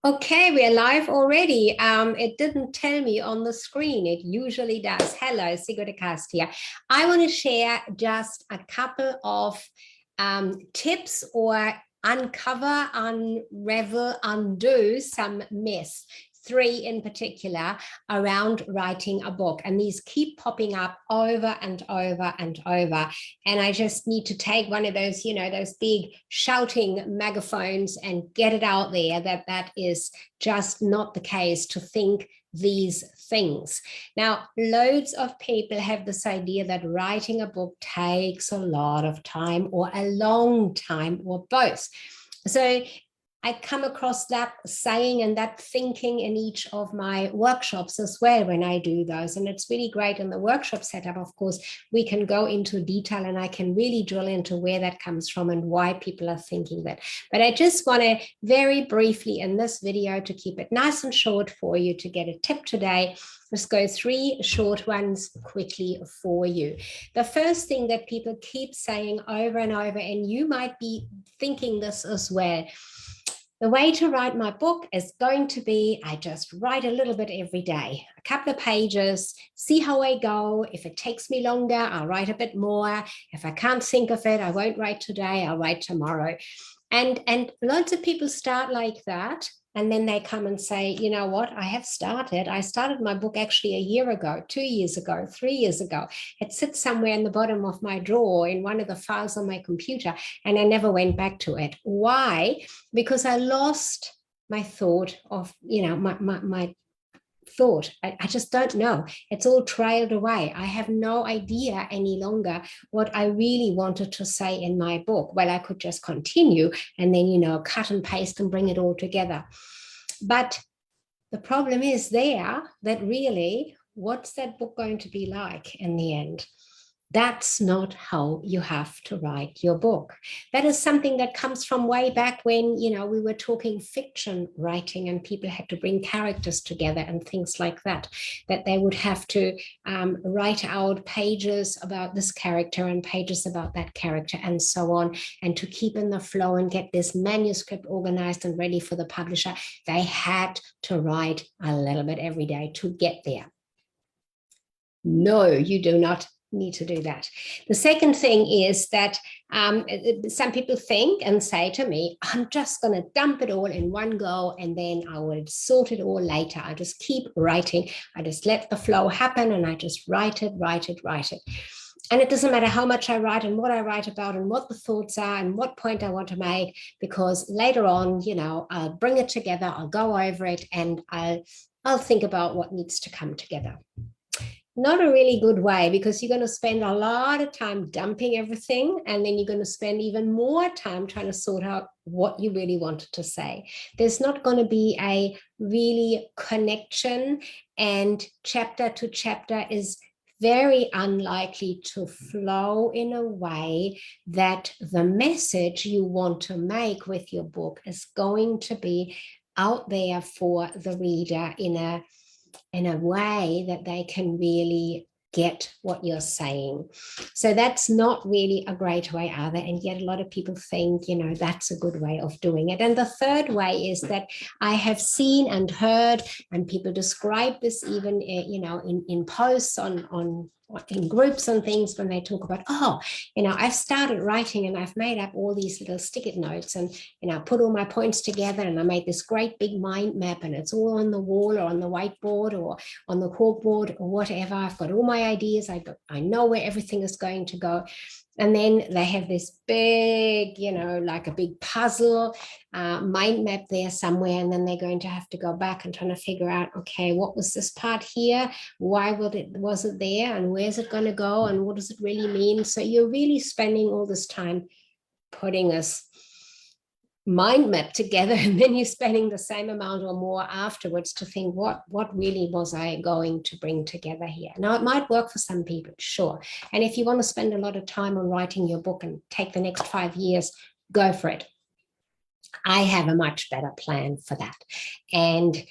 Okay, we're live already. It didn't tell me on the screen. It usually does. Hello, Sigurd Cast here. I want to share just a couple of tips or uncover, unravel, undo some myths. Three in particular around writing a book, and these keep popping up over and over and over. And I just need to take one of those, those big shouting megaphones and get it out there that is just not the case to think these things. Now, loads of people have this idea that writing a book takes a lot of time or a long time or both. So I come across that saying and that thinking in each of my workshops as well when I do those. And it's really great in the workshop setup. Of course, we can go into detail and I can really drill into where that comes from and why people are thinking that. But I just want to very briefly in this video, to keep it nice and short for you, to get a tip today, let's go three short ones quickly for you. The first thing that people keep saying over and over, and you might be thinking this as well, the way to write my book is going to be, I just write a little bit every day, a couple of pages, see how I go. If it takes me longer, I'll write a bit more. If I can't think of it, I won't write today, I'll write tomorrow. And loads of people start like that. And then they come and say, you know what, I started my book actually a year ago, 2 years ago, 3 years ago. It sits somewhere in the bottom of my drawer in one of the files on my computer, and I never went back to it. Why? Because I lost my thought of, my thought. I just don't know. It's all trailed away. I have no idea any longer what I really wanted to say in my book. Well, I could just continue and then, cut and paste and bring it all together. But the problem is there that really, what's that book going to be like in the end? That's not how you have to write your book. That is something that comes from way back when, we were talking fiction writing and people had to bring characters together and things like that they would have to write out pages about this character and pages about that character and so on. And to keep in the flow and get this manuscript organized and ready for the publisher, they had to write a little bit every day to get there. No, you do not need to do that. The second thing is that some people think and say to me, I'm just going to dump it all in one go and then I will sort it all later. I just keep writing. I just let the flow happen and I just write it. And it doesn't matter how much I write and what I write about and what the thoughts are and what point I want to make, because later on, I'll bring it together, I'll go over it, and I'll think about what needs to come together. Not a really good way, because you're going to spend a lot of time dumping everything, and then you're going to spend even more time trying to sort out what you really wanted to say. There's not going to be a really connection, and chapter to chapter is very unlikely to flow in a way that the message you want to make with your book is going to be out there for the reader in a way that they can really get what you're saying. So that's not really a great way either. And yet a lot of people think, that's a good way of doing it. And the third way is that I have seen and heard, and people describe this even, in posts in groups and things, when they talk about, I've started writing and I've made up all these little stick-it notes and, I put all my points together and I made this great big mind map and it's all on the wall or on the whiteboard or on the corkboard or whatever. I've got all my ideas. I know where everything is going to go. And then they have this big, like a big puzzle mind map there somewhere. And then they're going to have to go back and trying to figure out, okay, what was this part here? Why was it there? And where's it going to go? And what does it really mean? So you're really spending all this time putting this mind map together, and then you're spending the same amount or more afterwards to think, what really was I going to bring together here? Now, it might work for some people, sure. And if you want to spend a lot of time on writing your book and take the next 5 years, go for it. I have a much better plan for that. And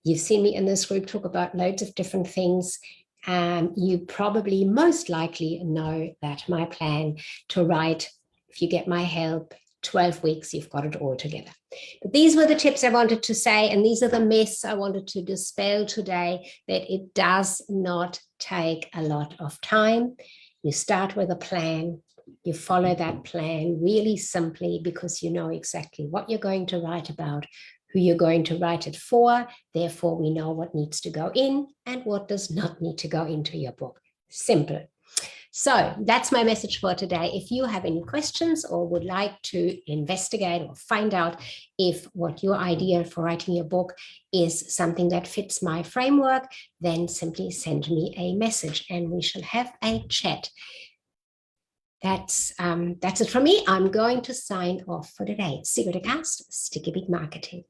you've seen me in this group talk about loads of different things. You probably most likely know that my plan to write, if you get my help, 12 weeks, you've got it all together. But these were the tips I wanted to say, and these are the myths I wanted to dispel today, that it does not take a lot of time. You start with a plan, you follow that plan really simply because you know exactly what you're going to write about, who you're going to write it for. Therefore, we know what needs to go in and what does not need to go into your book. Simple. So that's my message for today. If you have any questions or would like to investigate or find out if what your idea for writing your book is something that fits my framework, then simply send me a message and we shall have a chat. That's it from me. I'm going to sign off for today. Sigrid Cast, Sticky Big Marketing.